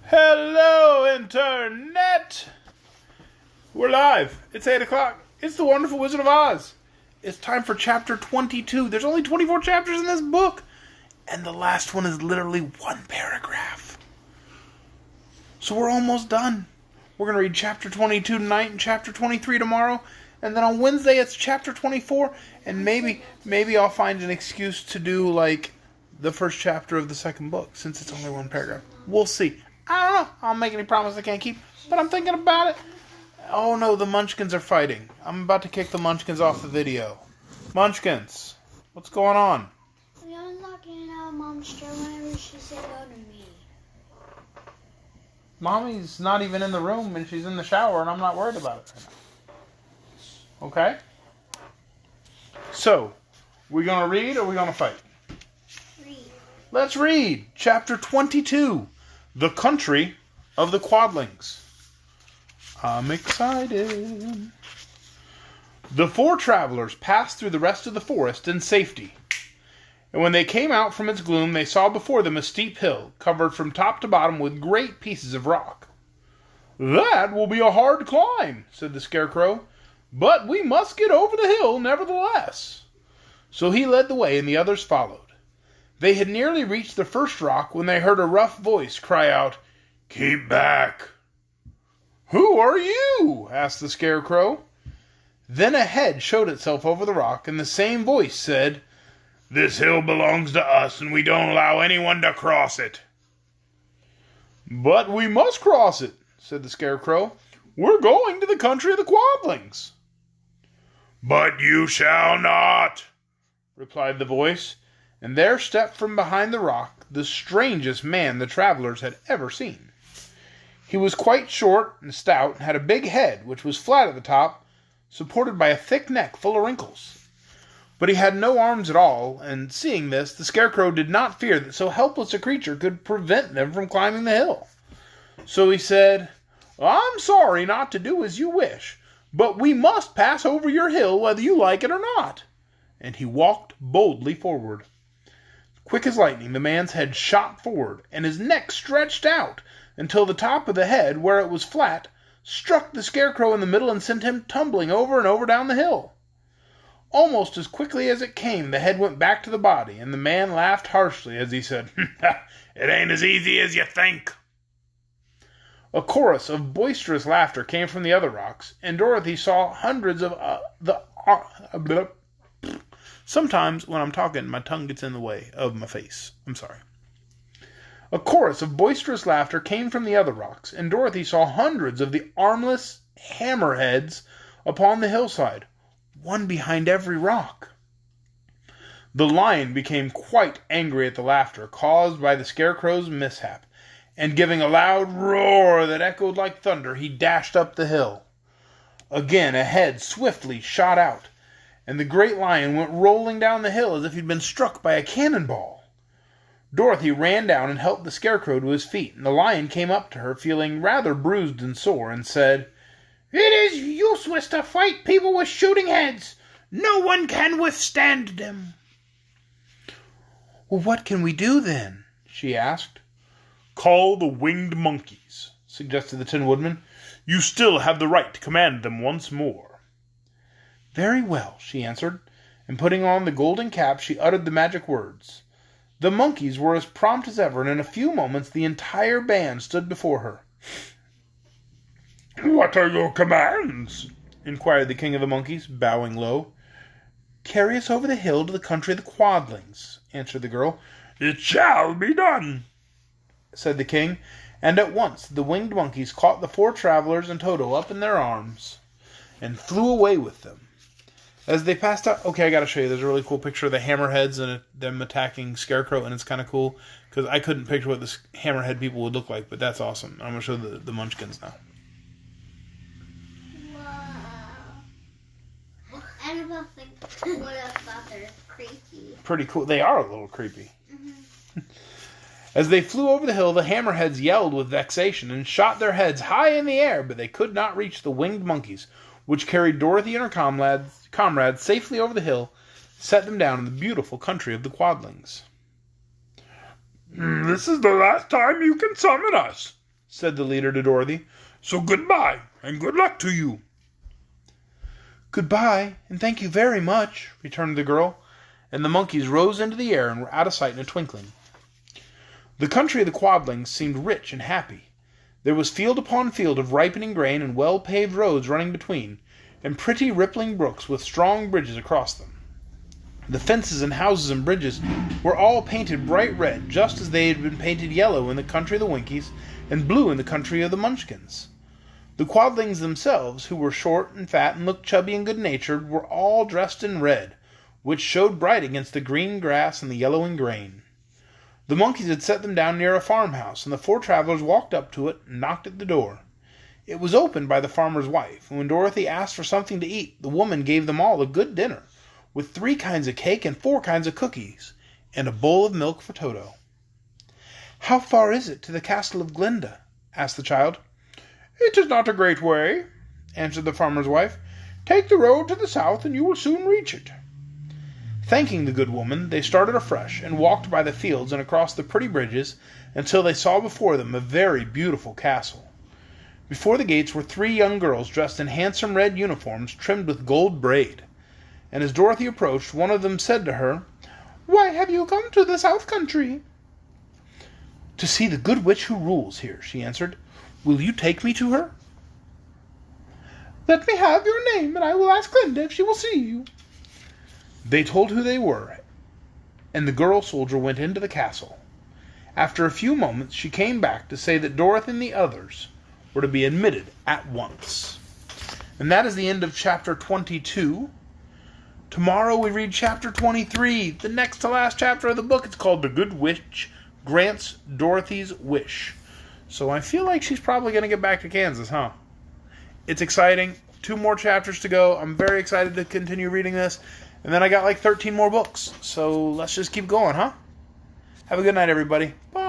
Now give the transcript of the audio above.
Hello, Internet! We're live. It's 8 o'clock. It's the Wonderful Wizard of Oz. It's time for chapter 22. There's only 24 chapters in this book, and the last one is literally one paragraph. So we're almost done. We're going to read chapter 22 tonight and chapter 23 tomorrow, and then on Wednesday it's chapter 24, and maybe I'll find an excuse to do, like, the first chapter of the second book, since it's only one paragraph. We'll see. I don't know. I'll make any promise I can't keep, but I'm thinking about it. Oh no, the Munchkins are fighting. I'm about to kick the Munchkins off the video. Munchkins, what's going on? You're looking at Momster whenever she said go to me. Mommy's not even in the room and she's in the shower and I'm not worried about it right now. Okay? So, we gonna read or we gonna fight? Read. Let's read chapter 22. The Country of the Quadlings. I'm excited. The four travelers passed through the rest of the forest in safety. And when they came out from its gloom, they saw before them a steep hill, covered from top to bottom with great pieces of rock. "That will be a hard climb," said the Scarecrow, "but we must get over the hill nevertheless." So he led the way, and the others followed. They had nearly reached the first rock when they heard a rough voice cry out, "Keep back!" "Who are you?" asked the Scarecrow. Then a head showed itself over the rock, and the same voice said, "This hill belongs to us, and we don't allow anyone to cross it." "But we must cross it," said the Scarecrow. "We're going to the country of the Quadlings." "But you shall not," replied the voice, and there stepped from behind the rock the strangest man the travelers had ever seen. He was quite short and stout, and had a big head, which was flat at the top, supported by a thick neck full of wrinkles. But he had no arms at all, and seeing this, the Scarecrow did not fear that so helpless a creature could prevent them from climbing the hill. So he said, "I'm sorry not to do as you wish, but we must pass over your hill whether you like it or not." And he walked boldly forward. Quick as lightning, the man's head shot forward, and his neck stretched out until the top of the head, where it was flat, struck the Scarecrow in the middle and sent him tumbling over and over down the hill. Almost as quickly as it came, the head went back to the body, and the man laughed harshly as he said, "It ain't as easy as you think." A chorus of boisterous laughter came from the other rocks, and Dorothy saw hundreds of Sometimes when I'm talking, my tongue gets in the way of my face. I'm sorry. A chorus of boisterous laughter came from the other rocks, and Dorothy saw hundreds of the armless hammerheads upon the hillside, one behind every rock. The lion became quite angry at the laughter caused by the Scarecrow's mishap, and giving a loud roar that echoed like thunder, he dashed up the hill. Again a head swiftly shot out, and the great lion went rolling down the hill as if he'd been struck by a cannonball. Dorothy ran down and helped the Scarecrow to his feet, and the lion came up to her, feeling rather bruised and sore, and said, "It is useless to fight people with shooting heads. No one can withstand them." "Well, what can we do, then?" she asked. "Call the winged monkeys," suggested the Tin Woodman. "You still have the right to command them once more." "Very well," she answered, and putting on the golden cap, she uttered the magic words. The monkeys were as prompt as ever, and in a few moments the entire band stood before her. "What are your commands?" inquired the King of the Monkeys, bowing low. "Carry us over the hill to the country of the Quadlings," answered the girl. "It shall be done," said the king, and at once the winged monkeys caught the four travelers and Toto up in their arms and flew away with them. As they passed out... Okay, I gotta show you. There's a really cool picture of the hammerheads and them attacking Scarecrow, and it's kind of cool, because I couldn't picture what the hammerhead people would look like, but that's awesome. I'm gonna show the Munchkins now. Wow. Annabelle would have thought they're creepy. Pretty cool. They are a little creepy. Mm-hmm. As they flew over the hill, the hammerheads yelled with vexation and shot their heads high in the air, but they could not reach the winged monkeys, which carried Dorothy and her comrades safely over the hill, set them down in the beautiful country of the Quadlings. "This is the last time you can summon us," said the leader to Dorothy. "So goodbye, and good luck to you." "Goodbye, and thank you very much," returned the girl, and the monkeys rose into the air and were out of sight in a twinkling. The country of the Quadlings seemed rich and happy. There was field upon field of ripening grain, and well-paved roads running between, and pretty rippling brooks with strong bridges across them. The fences and houses and bridges were all painted bright red, just as they had been painted yellow in the country of the Winkies, and blue in the country of the Munchkins. The Quadlings themselves, who were short and fat and looked chubby and good-natured, were all dressed in red, which showed bright against the green grass and the yellowing grain. The monkeys had set them down near a farmhouse, and the four travelers walked up to it and knocked at the door. It was opened by the farmer's wife, and when Dorothy asked for something to eat, the woman gave them all a good dinner, with 3 kinds of cake and 4 kinds of cookies, and a bowl of milk for Toto. "How far is it to the castle of Glinda?" asked the child. "It is not a great way," answered the farmer's wife. "Take the road to the south, and you will soon reach it." Thanking the good woman, they started afresh, and walked by the fields and across the pretty bridges until they saw before them a very beautiful castle. Before the gates were 3 young girls dressed in handsome red uniforms trimmed with gold braid, and as Dorothy approached, one of them said to her, "Why have you come to the south country?" "To see the good witch who rules here," she answered. "Will you take me to her?" "Let me have your name, and I will ask Glinda if she will see you." They told who they were, and the girl soldier went into the castle. After a few moments she came back to say that Dorothy and the others were to be admitted at once. And that is the end of chapter 22. Tomorrow we read chapter 23, the next to last chapter of the book. It's called The Good Witch Grants Dorothy's Wish. So I feel like she's probably going to get back to Kansas, huh? It's exciting. 2 more chapters to go. I'm very excited to continue reading this. And then I got like 13 more books. So let's just keep going, huh? Have a good night, everybody. Bye.